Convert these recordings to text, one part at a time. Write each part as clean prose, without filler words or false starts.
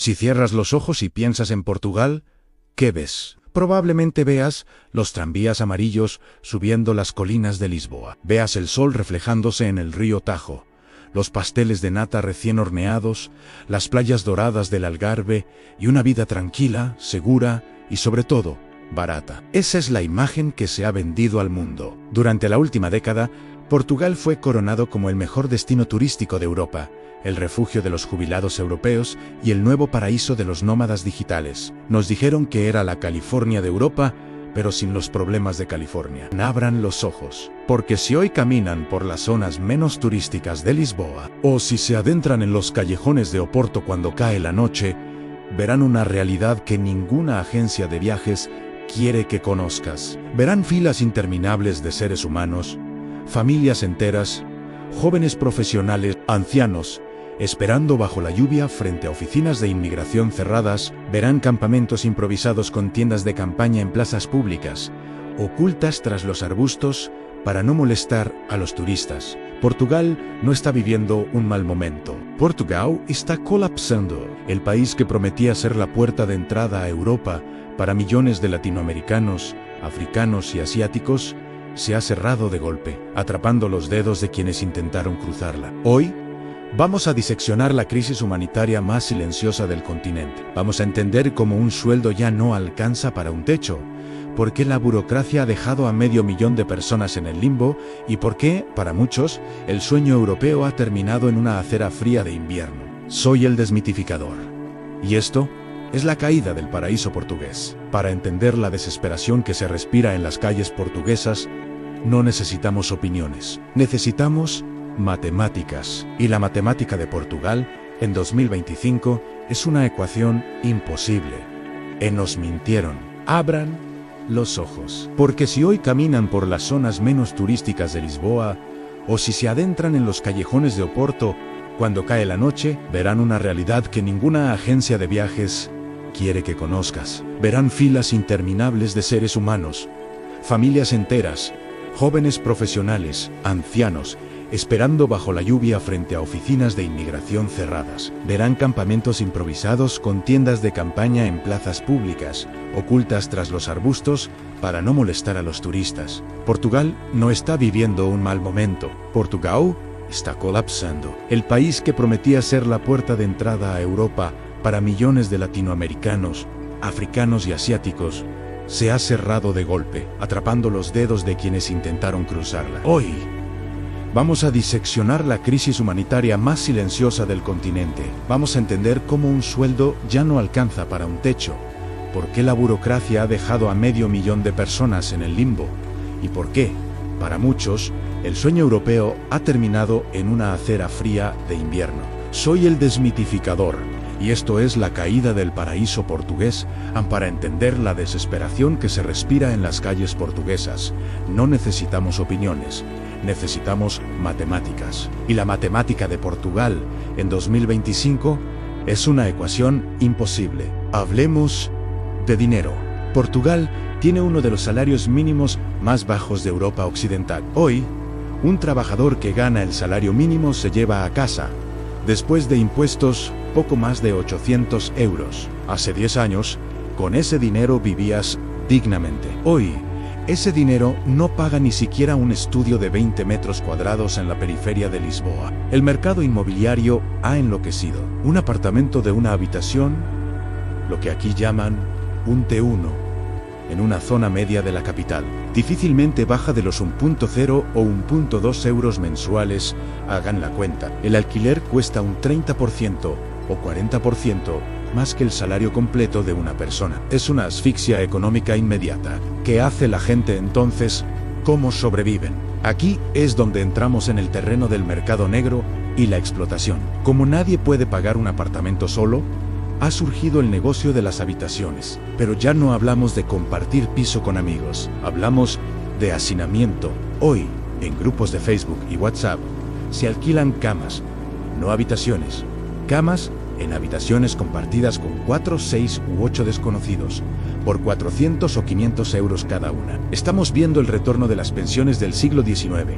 Si cierras los ojos y piensas en Portugal, ¿qué ves? Probablemente veas los tranvías amarillos subiendo las colinas de Lisboa. Veas el sol reflejándose en el río Tajo, los pasteles de nata recién horneados, las playas doradas del Algarve y una vida tranquila, segura y sobre todo, barata. Esa es la imagen que se ha vendido al mundo. Durante la última década, Portugal fue coronado como el mejor destino turístico de Europa, el refugio de los jubilados europeos y el nuevo paraíso de los nómadas digitales. Nos dijeron que era la California de Europa, pero sin los problemas de California. Abran los ojos, porque si hoy caminan por las zonas menos turísticas de Lisboa, o si se adentran en los callejones de Oporto cuando cae la noche, verán una realidad que ninguna agencia de viajes quiere que conozcas. Verán filas interminables de seres humanos, familias enteras, jóvenes profesionales, ancianos, esperando bajo la lluvia frente a oficinas de inmigración cerradas. Verán campamentos improvisados con tiendas de campaña en plazas públicas, ocultas tras los arbustos para no molestar a los turistas. Portugal no está viviendo un mal momento. Portugal está colapsando. El país que prometía ser la puerta de entrada a Europa para millones de latinoamericanos, africanos y asiáticos, se ha cerrado de golpe, atrapando los dedos de quienes intentaron cruzarla. Hoy, vamos a diseccionar la crisis humanitaria más silenciosa del continente. Vamos a entender cómo un sueldo ya no alcanza para un techo, por qué la burocracia ha dejado a 500.000 de personas en el limbo y por qué, para muchos, el sueño europeo ha terminado en una acera fría de invierno. Soy el desmitificador. Y esto es la caída del paraíso portugués. Para entender la desesperación que se respira en las calles portuguesas, no necesitamos opiniones. Necesitamos matemáticas. Y la matemática de Portugal, en 2025, es una ecuación imposible. Nos mintieron. Abran los ojos. Porque si hoy caminan por las zonas menos turísticas de Lisboa, o si se adentran en los callejones de Oporto cuando cae la noche, verán una realidad que ninguna agencia de viajes quiere que conozcas. Verán filas interminables de seres humanos, familias enteras, jóvenes profesionales, ancianos, esperando bajo la lluvia frente a oficinas de inmigración cerradas. Verán campamentos improvisados con tiendas de campaña en plazas públicas, ocultas tras los arbustos para no molestar a los turistas. Portugal no está viviendo un mal momento. Portugal está colapsando. El país que prometía ser la puerta de entrada a Europa para millones de latinoamericanos, africanos y asiáticos, se ha cerrado de golpe, atrapando los dedos de quienes intentaron cruzarla. Hoy, vamos a diseccionar la crisis humanitaria más silenciosa del continente. Vamos a entender cómo un sueldo ya no alcanza para un techo, por qué la burocracia ha dejado a 500.000 de personas en el limbo, y por qué, para muchos, el sueño europeo ha terminado en una acera fría de invierno. Soy el desmitificador, y esto es la caída del paraíso portugués. Para entender la desesperación que se respira en las calles portuguesas, no necesitamos opiniones, necesitamos matemáticas. Y la matemática de Portugal en 2025 es una ecuación imposible. Hablemos de dinero. Portugal tiene uno de los salarios mínimos más bajos de Europa Occidental. Hoy, un trabajador que gana el salario mínimo se lleva a casa, después de impuestos, poco más de 800 euros. Hace 10 años, con ese dinero vivías dignamente. Hoy, ese dinero no paga ni siquiera un estudio de 20 metros cuadrados en la periferia de Lisboa. El mercado inmobiliario ha enloquecido. Un apartamento de una habitación, lo que aquí llaman un T1, en una zona media de la capital, difícilmente baja de los 1,0 o 1,2 euros mensuales. Hagan la cuenta. El alquiler cuesta un 30% o 40% más que el salario completo de una persona. Es una asfixia económica inmediata. ¿Qué hace la gente entonces? ¿Cómo sobreviven? Aquí es donde entramos en el terreno del mercado negro y la explotación. Como nadie puede pagar un apartamento solo, ha surgido el negocio de las habitaciones. Pero ya no hablamos de compartir piso con amigos, hablamos de hacinamiento. Hoy, en grupos de Facebook y WhatsApp, se alquilan camas, no habitaciones. Camas en habitaciones compartidas con 4, 6 u 8 desconocidos, por 400 o 500 euros cada una. Estamos viendo el retorno de las pensiones del siglo XIX.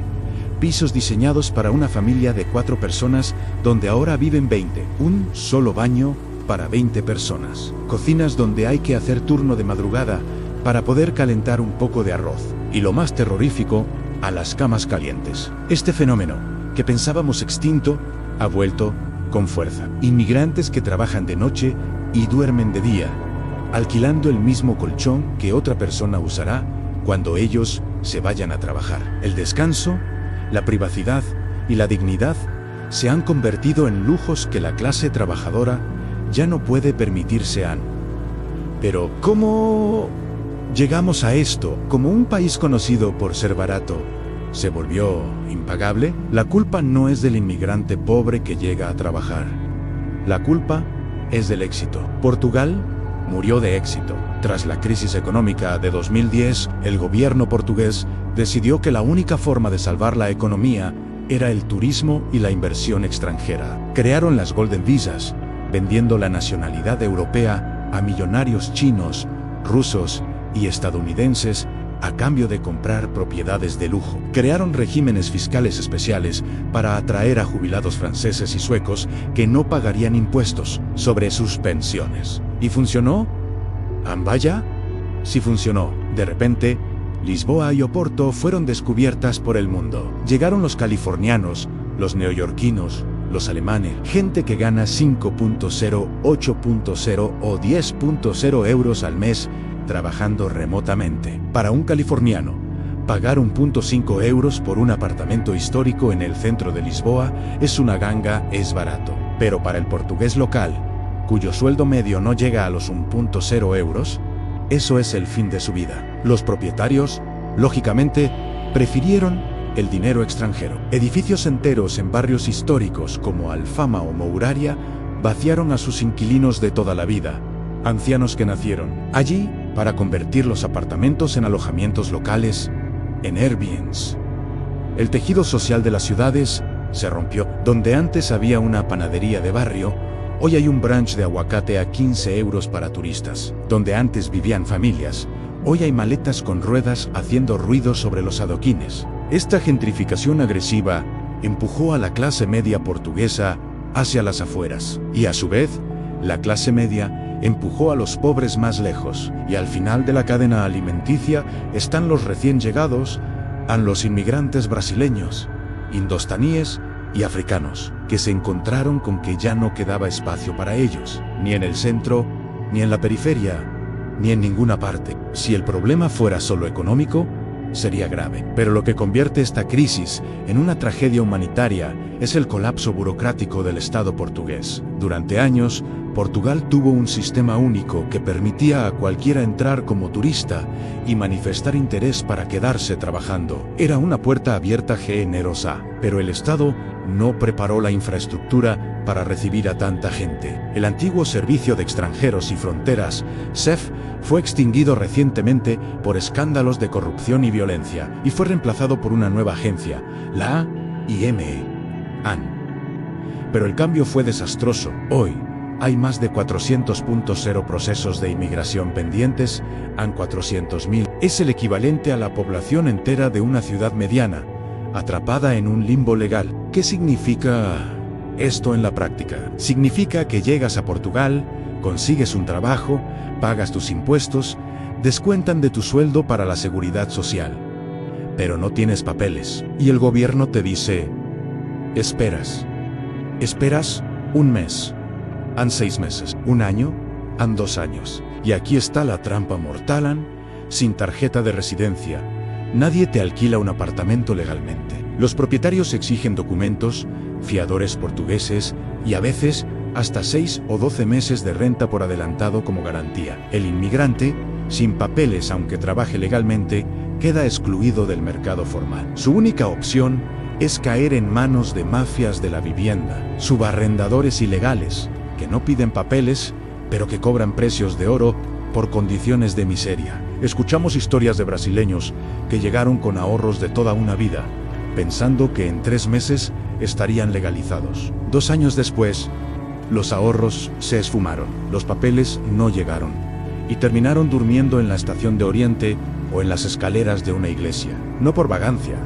Pisos diseñados para una familia de 4 personas, donde ahora viven 20. Un solo baño, para 20 personas. Cocinas donde hay que hacer turno de madrugada para poder calentar un poco de arroz. Y lo más terrorífico, a las camas calientes. Este fenómeno, que pensábamos extinto, ha vuelto con fuerza. Inmigrantes que trabajan de noche y duermen de día, alquilando el mismo colchón que otra persona usará cuando ellos se vayan a trabajar. El descanso, la privacidad y la dignidad se han convertido en lujos que la clase trabajadora ya no puede permitirse. Pero, ¿cómo llegamos a esto? Como un país conocido por ser barato se volvió impagable, la culpa no es del inmigrante pobre que llega a trabajar. La culpa es del éxito. Portugal murió de éxito. Tras la crisis económica de 2010, el gobierno portugués decidió que la única forma de salvar la economía era el turismo y la inversión extranjera. Crearon las Golden Visas, vendiendo la nacionalidad europea a millonarios chinos, rusos y estadounidenses a cambio de comprar propiedades de lujo. Crearon regímenes fiscales especiales para atraer a jubilados franceses y suecos que no pagarían impuestos sobre sus pensiones. ¿Y funcionó? ¿Vaya? Sí funcionó. De repente, Lisboa y Oporto fueron descubiertas por el mundo. Llegaron los californianos, los neoyorquinos, los alemanes, gente que gana 5.0, 8.0 o 10.0 euros al mes trabajando remotamente. Para un californiano, pagar 1.5 euros por un apartamento histórico en el centro de Lisboa es una ganga, es barato. Pero para el portugués local, cuyo sueldo medio no llega a los 1.0 euros, eso es el fin de su vida. Los propietarios, lógicamente, prefirieron el dinero extranjero. Edificios enteros en barrios históricos como Alfama o Mouraria vaciaron a sus inquilinos de toda la vida, ancianos que nacieron allí para convertir los apartamentos en alojamientos locales, en Airbnbs. El tejido social de las ciudades se rompió. Donde antes había una panadería de barrio, hoy hay un brunch de aguacate a 15 euros para turistas. Donde antes vivían familias, hoy hay maletas con ruedas haciendo ruido sobre los adoquines. Esta gentrificación agresiva empujó a la clase media portuguesa hacia las afueras. Y a su vez, la clase media empujó a los pobres más lejos. Y al final de la cadena alimenticia están los recién llegados, los inmigrantes brasileños, indostaníes y africanos, que se encontraron con que ya no quedaba espacio para ellos, ni en el centro, ni en la periferia, ni en ninguna parte. Si el problema fuera solo económico, sería grave. Pero lo que convierte esta crisis en una tragedia humanitaria es el colapso burocrático del Estado portugués. Durante años, Portugal tuvo un sistema único que permitía a cualquiera entrar como turista y manifestar interés para quedarse trabajando. Era una puerta abierta generosa, pero el Estado no preparó la infraestructura para recibir a tanta gente. El antiguo Servicio de Extranjeros y Fronteras, SEF, fue extinguido recientemente por escándalos de corrupción y violencia y fue reemplazado por una nueva agencia, la ANN. Pero el cambio fue desastroso. Hoy hay más de 400.0 procesos de inmigración pendientes, 400.000. Es el equivalente a la población entera de una ciudad mediana, atrapada en un limbo legal. ¿Qué significa esto en la práctica? Significa que llegas a Portugal, consigues un trabajo, pagas tus impuestos, descuentan de tu sueldo para la seguridad social, pero no tienes papeles. Y el gobierno te dice, esperas un mes, 6 meses, un año, 2 años. Y aquí está la trampa mortal, sin tarjeta de residencia. Nadie te alquila un apartamento legalmente. Los propietarios exigen documentos, fiadores portugueses y a veces hasta 6 o 12 meses de renta por adelantado como garantía. El inmigrante, sin papeles aunque trabaje legalmente, queda excluido del mercado formal. Su única opción es caer en manos de mafias de la vivienda, subarrendadores ilegales, que no piden papeles, pero que cobran precios de oro por condiciones de miseria. Escuchamos historias de brasileños que llegaron con ahorros de toda una vida, pensando que en 3 meses estarían legalizados. 2 años después, los ahorros se esfumaron, los papeles no llegaron, y terminaron durmiendo en la estación de Oriente o en las escaleras de una iglesia. No por vagancia,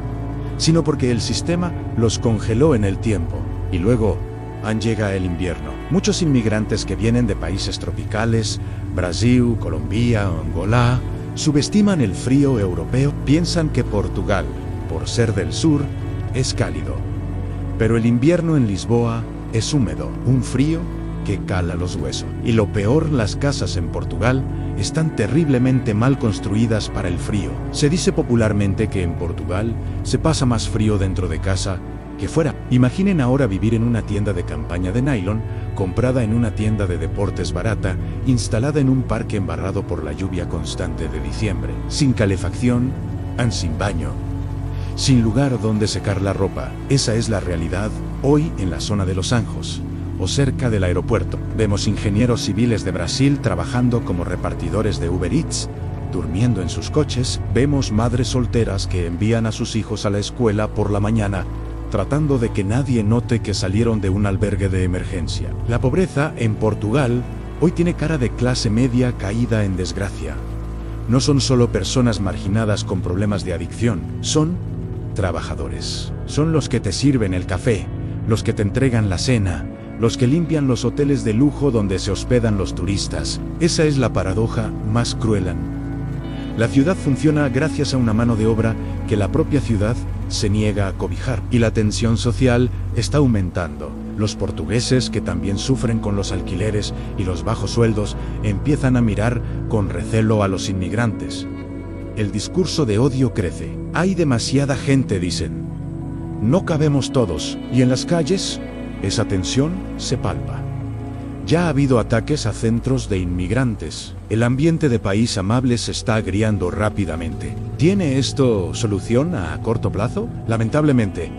sino porque el sistema los congeló en el tiempo. Y luego, llega el invierno. Muchos inmigrantes que vienen de países tropicales, Brasil, Colombia, Angola, subestiman el frío europeo, piensan que Portugal, por ser del sur, es cálido. Pero el invierno en Lisboa es húmedo, un frío que cala los huesos. Y lo peor, las casas en Portugal están terriblemente mal construidas para el frío. Se dice popularmente que en Portugal se pasa más frío dentro de casa que fuera. Imaginen ahora vivir en una tienda de campaña de nylon, comprada en una tienda de deportes barata, instalada en un parque embarrado por la lluvia constante de diciembre, sin calefacción, sin baño, sin lugar donde secar la ropa. Esa es la realidad hoy en la zona de Los Anjos, o cerca del aeropuerto. Vemos ingenieros civiles de Brasil trabajando como repartidores de Uber Eats, durmiendo en sus coches. Vemos madres solteras que envían a sus hijos a la escuela por la mañana, tratando de que nadie note que salieron de un albergue de emergencia. La pobreza en Portugal hoy tiene cara de clase media caída en desgracia. No son solo personas marginadas con problemas de adicción, son trabajadores. Son los que te sirven el café, los que te entregan la cena, los que limpian los hoteles de lujo donde se hospedan los turistas. Esa es la paradoja más cruel. La ciudad funciona gracias a una mano de obra que la propia ciudad se niega a cobijar, y la tensión social está aumentando. Los portugueses, que también sufren con los alquileres y los bajos sueldos, empiezan a mirar con recelo a los inmigrantes. El discurso de odio crece. Hay demasiada gente, dicen. No cabemos todos, y en las calles, esa tensión se palpa. Ya ha habido ataques a centros de inmigrantes. El ambiente de país amable se está agriando rápidamente. ¿Tiene esto solución a corto plazo? Lamentablemente,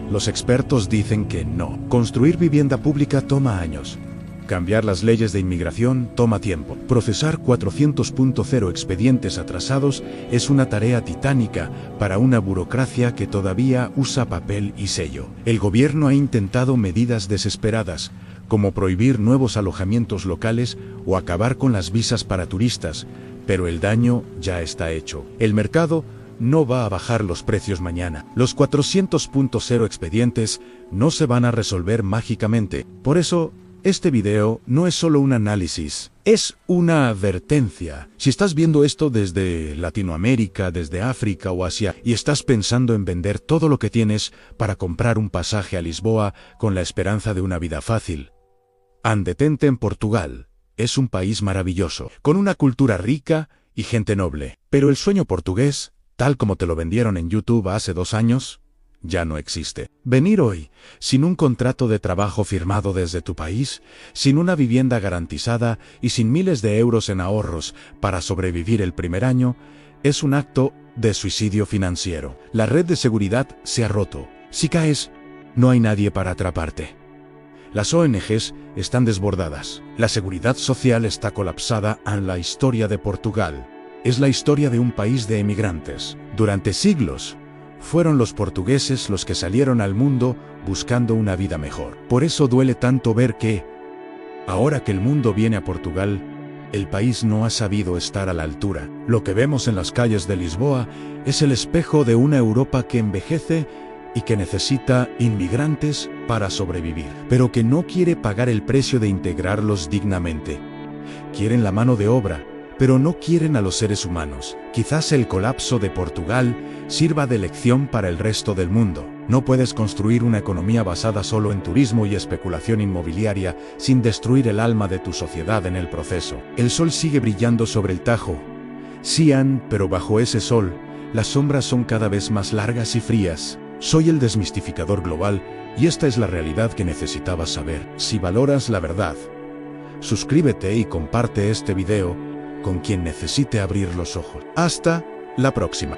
los expertos dicen que no. Construir vivienda pública toma años. Cambiar las leyes de inmigración toma tiempo. Procesar 400.0 expedientes atrasados es una tarea titánica para una burocracia que todavía usa papel y sello. El gobierno ha intentado medidas desesperadas, como prohibir nuevos alojamientos locales o acabar con las visas para turistas, pero el daño ya está hecho. El mercado no va a bajar los precios mañana. Los 400.0 expedientes no se van a resolver mágicamente. Por eso, este video no es solo un análisis, es una advertencia. Si estás viendo esto desde Latinoamérica, desde África o Asia, y estás pensando en vender todo lo que tienes para comprar un pasaje a Lisboa con la esperanza de una vida fácil, detente en Portugal. Es un país maravilloso, con una cultura rica y gente noble. Pero el sueño portugués, tal como te lo vendieron en YouTube hace 2 años, ya no existe. Venir hoy, sin un contrato de trabajo firmado desde tu país, sin una vivienda garantizada y sin miles de euros en ahorros para sobrevivir el primer año, es un acto de suicidio financiero. La red de seguridad se ha roto. Si caes, no hay nadie para atraparte. Las ONGs están desbordadas. La seguridad social está colapsada. En la historia de Portugal es la historia de un país de emigrantes. Durante siglos, fueron los portugueses los que salieron al mundo buscando una vida mejor. Por eso duele tanto ver que, ahora que el mundo viene a Portugal, el país no ha sabido estar a la altura. Lo que vemos en las calles de Lisboa es el espejo de una Europa que envejece y que necesita inmigrantes para sobrevivir, pero que no quiere pagar el precio de integrarlos dignamente. Quieren la mano de obra, pero no quieren a los seres humanos. Quizás el colapso de Portugal sirva de lección para el resto del mundo. No puedes construir una economía basada solo en turismo y especulación inmobiliaria sin destruir el alma de tu sociedad en el proceso. El sol sigue brillando sobre el Tajo. Sí, pero bajo ese sol, las sombras son cada vez más largas y frías. Soy el desmistificador global y esta es la realidad que necesitabas saber. Si valoras la verdad, suscríbete y comparte este video con quien necesite abrir los ojos. Hasta la próxima.